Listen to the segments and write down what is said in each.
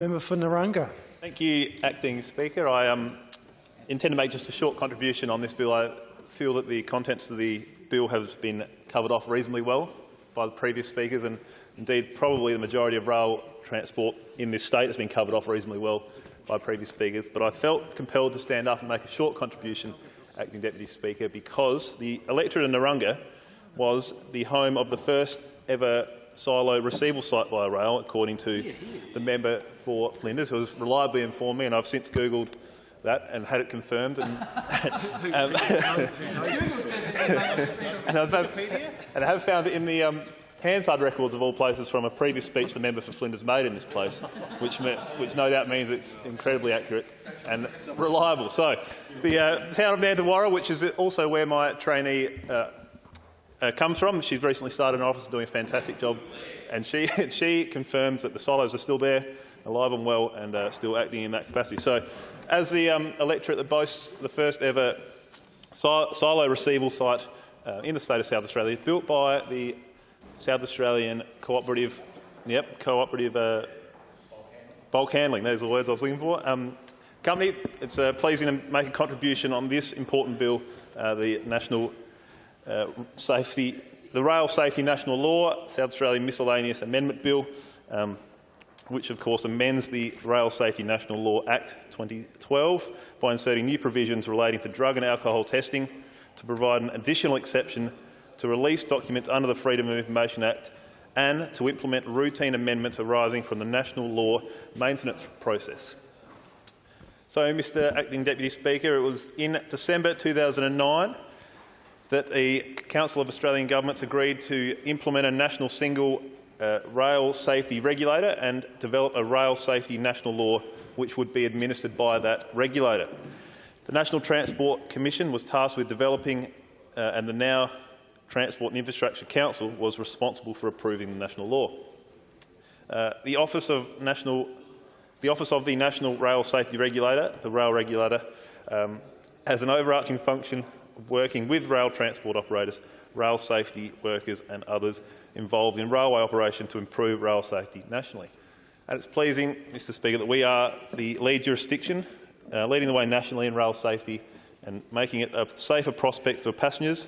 Member for Narungga. Thank you, Acting Speaker. I intend to make just a short contribution on this bill. I feel that the contents of the bill have been covered off reasonably well by the previous speakers, and indeed probably the majority of rail transport in this state has been covered off reasonably well by previous speakers. But I felt compelled to stand up and make a short contribution, Acting Deputy Speaker, because the electorate of Narungga was the home of the first ever silo receival site via rail, according to the member for Flinders, who has reliably informed me, and I've since Googled that and had it confirmed. And I have found it in the Hansard records of all places from a previous speech the member for Flinders made in this place, which no doubt means it's incredibly accurate and reliable. So, the town of Nantawarra, which is also where my trainee comes from. She's recently started in office and doing a fantastic job, and she confirms that the silos are still there, alive and well, and still acting in that capacity. So, as the electorate that boasts the first ever silo receival site in the state of South Australia, built by the South Australian Cooperative, bulk handling. Those are the words I was looking for. Company, it's pleasing to make a contribution on this important bill, the Rail Safety National Law, South Australian Miscellaneous Amendment Bill, which of course amends the Rail Safety National Law Act 2012 by inserting new provisions relating to drug and alcohol testing, to provide an additional exception to release documents under the Freedom of Information Act, and to implement routine amendments arising from the national law maintenance process. So, Mr Acting Deputy Speaker, it was in December 2009 that the Council of Australian Governments agreed to implement a national single rail safety regulator and develop a rail safety national law which would be administered by that regulator. The National Transport Commission was tasked with developing, and the now Transport and Infrastructure Council was responsible for approving the national law. The Office of the National Rail Safety Regulator, the Rail Regulator, has an overarching function working with rail transport operators, rail safety workers and others involved in railway operation to improve rail safety nationally. And it's pleasing, Mr Speaker, that we are the lead jurisdiction, leading the way nationally in rail safety and making it a safer prospect for passengers,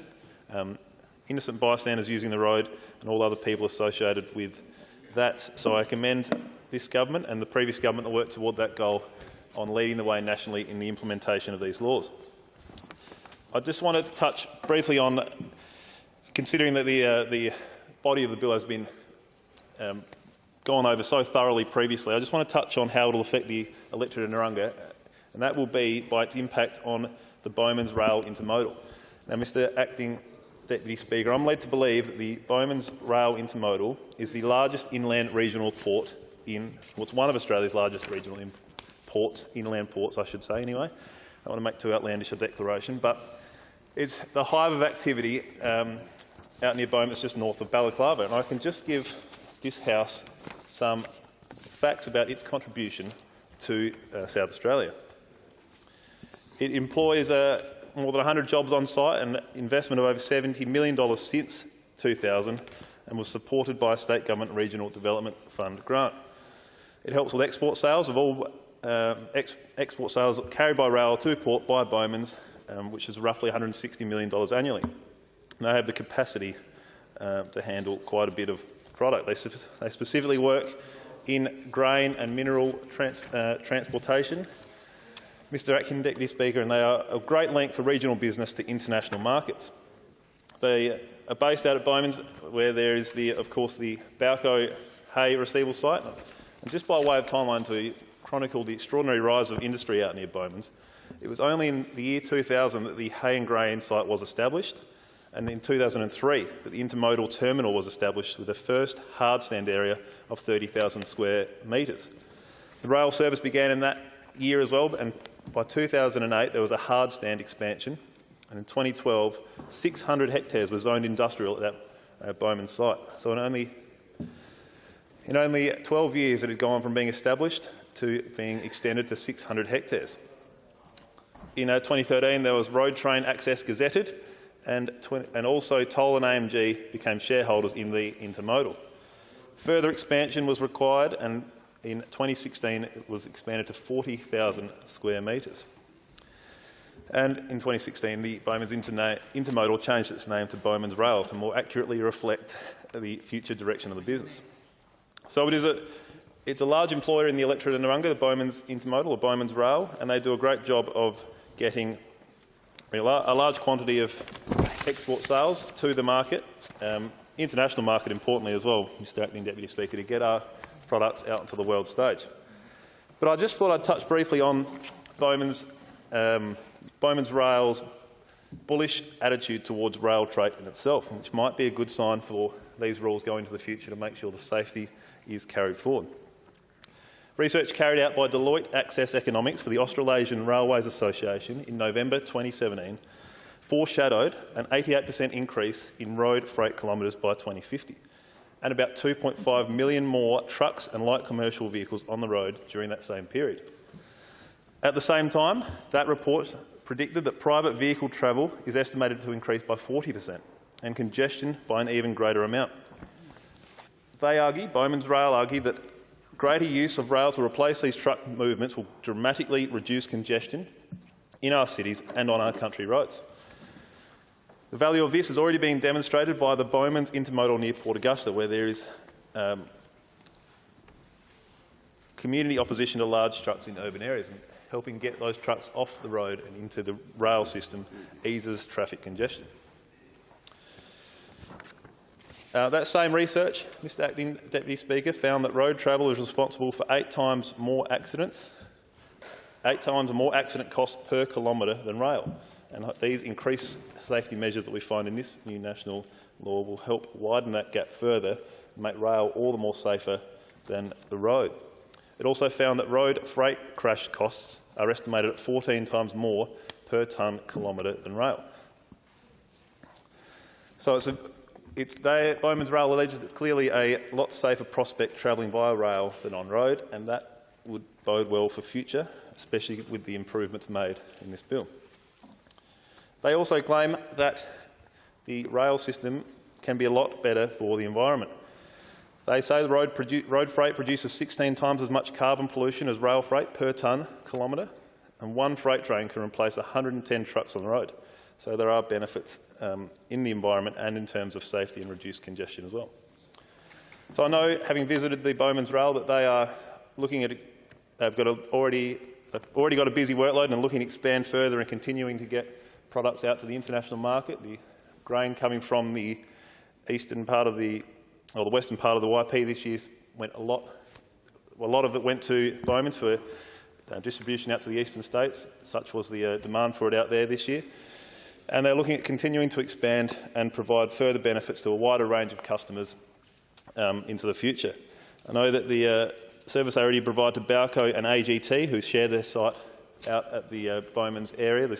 innocent bystanders using the road and all other people associated with that. So I commend this government and the previous government that worked toward that goal on leading the way nationally in the implementation of these laws. I just want to touch briefly on, considering that the body of the bill has been gone over so thoroughly previously, I just want to touch on how it will affect the electorate of Narungga, and that will be by its impact on the Bowmans Rail Intermodal. Now, Mr Acting Deputy Speaker, I'm led to believe that the Bowmans Rail Intermodal is the largest inland regional port it's one of Australia's largest regional ports, inland ports, I should say, anyway. I don't want to make too outlandish a declaration, but it's the hive of activity out near Bowmans, just north of Balaclava. And I can just give this House some facts about its contribution to South Australia. It employs more than 100 jobs on site and investment of over $70 million since 2000, and was supported by a state government regional development fund grant. It helps with export sales of all export sales carried by rail to port by Bowmans, which is roughly $160 million annually. And they have the capacity to handle quite a bit of product. They specifically work in grain and mineral transportation, Mr Acting Deputy Speaker, and they are of great length for regional business to international markets. They are based out at Bowmans, where there is, of course, the Balco hay receival site. And just by way of timeline to chronicle the extraordinary rise of industry out near Bowmans, it was only in the year 2000 that the hay and grain site was established, and in 2003 that the intermodal terminal was established with the first hard stand area of 30,000 square metres. The rail service began in that year as well, and by 2008 there was a hard stand expansion, and in 2012 600 hectares were zoned industrial at that Bowmans site. So in only 12 years it had gone from being established to being extended to 600 hectares. In 2013 there was Road Train Access gazetted, and also Toll and AMG became shareholders in the intermodal. Further expansion was required, and In 2016, it was expanded to 40,000 square metres. And in 2016, the Bowmans Intermodal changed its name to Bowmans Rail to more accurately reflect the future direction of the business. So it's a large employer in the electorate of Narungga, the Bowmans Intermodal or Bowmans Rail, and they do a great job of getting a large quantity of export sales to the market, international market importantly as well, Mr Acting Deputy Speaker, to get our products out onto the world stage. But I just thought I'd touch briefly on Bowmans Rail's bullish attitude towards rail trade in itself, which might be a good sign for these rules going into the future to make sure the safety is carried forward. Research carried out by Deloitte Access Economics for the Australasian Railways Association in November 2017 foreshadowed an 88% increase in road freight kilometres by 2050 and about 2.5 million more trucks and light commercial vehicles on the road during that same period. At the same time, that report predicted that private vehicle travel is estimated to increase by 40% and congestion by an even greater amount. Bowmans Rail argue that greater use of rail to replace these truck movements will dramatically reduce congestion in our cities and on our country roads. The value of this has already been demonstrated by the Bowmans Intermodal near Port Augusta, where there is community opposition to large trucks in urban areas, and helping get those trucks off the road and into the rail system eases traffic congestion. That same research, Mr Acting Deputy Speaker, found that road travel is responsible for 8 times more accident costs per kilometre than rail. And these increased safety measures that we find in this new national law will help widen that gap further and make rail all the more safer than the road. It also found that road freight crash costs are estimated at 14 times more per tonne kilometre than rail. So Bowmans Rail alleges it's clearly a lot safer prospect travelling via rail than on road, and that would bode well for future, especially with the improvements made in this bill. They also claim that the rail system can be a lot better for the environment. They say the road freight produces 16 times as much carbon pollution as rail freight per tonne kilometre, and one freight train can replace 110 trucks on the road. So there are benefits in the environment and in terms of safety and reduced congestion as well. So I know, having visited the Bowmans Rail, that they are looking at they've already got a busy workload and looking to expand further and continuing to get products out to the international market. The grain coming from the western part of the YP this year went a lot of it went to Bowmans for distribution out to the eastern states. Such was the demand for it out there this year. And they're looking at continuing to expand and provide further benefits to a wider range of customers into the future. I know that the service they already provide to Bowco and AGT, who share their site out at the Bowmans area, the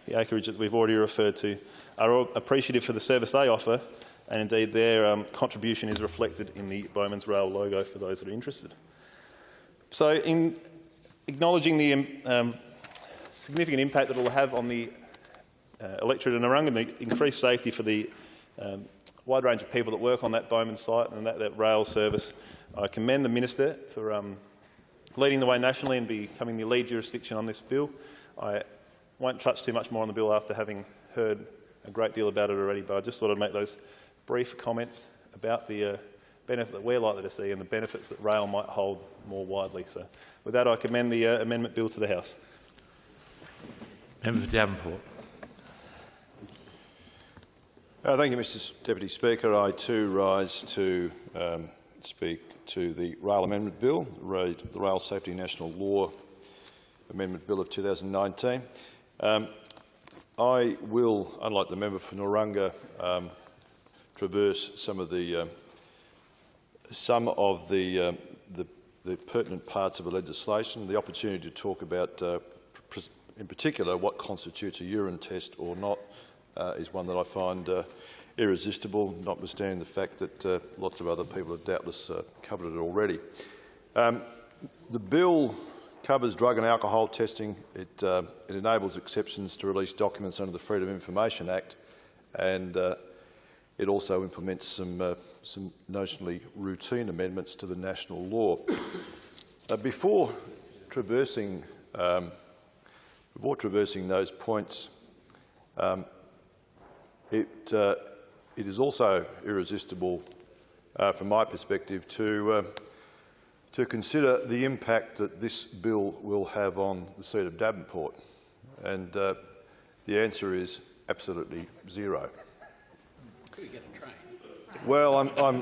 acreage that we've already referred to, are all appreciative for the service they offer, and indeed their contribution is reflected in the Bowmans Rail logo for those that are interested. So in acknowledging the significant impact that it will have on the electorate in Narungga and the increased safety for the wide range of people that work on that Bowmans site and that rail service, I commend the Minister for leading the way nationally and becoming the lead jurisdiction on this bill. I won't touch too much more on the bill after having heard a great deal about it already, but I just thought I'd make those brief comments about the benefit that we're likely to see and the benefits that rail might hold more widely. So with that, I commend the amendment bill to the House. Member for Davenport. Thank you, Mr Deputy Speaker. I too rise to speak to the Rail Amendment Bill, the Rail Safety National Law Amendment Bill of 2019. I will, unlike the member for Narungga, traverse some of the pertinent parts of the legislation. The opportunity to talk about, in particular, what constitutes a urine test or not is one that I find irresistible, notwithstanding the fact that lots of other people have doubtless covered it already. The bill covers drug and alcohol testing. It enables exceptions to release documents under the Freedom of Information Act, and it also implements some notionally routine amendments to the national law. Before traversing those points, it is also irresistible, from my perspective, to consider the impact that this bill will have on the seat of Davenport, and the answer is absolutely zero. Well, I'm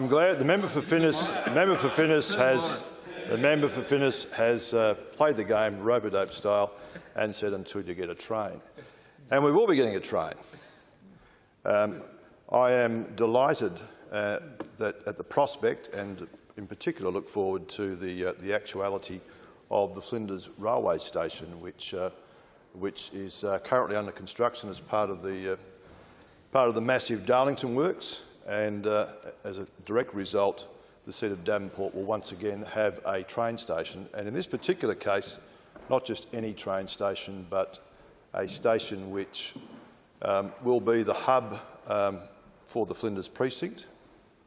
glad the member for Finniss has played the game rope-a-dope style and said until you get a train, and we will be getting a train. I am delighted at the prospect, and in particular look forward to the actuality of the Flinders Railway Station, which is currently under construction as part of the massive Darlington works, and as a direct result, the seat of Davenport will once again have a train station, and in this particular case, not just any train station, but a station which will be the hub for the Flinders precinct.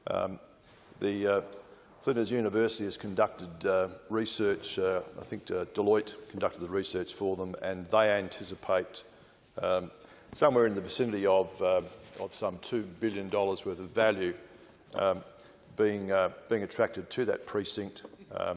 The Flinders University has conducted research. I think Deloitte conducted the research for them, and they anticipate somewhere in the vicinity of some $2 billion worth of value being attracted to that precinct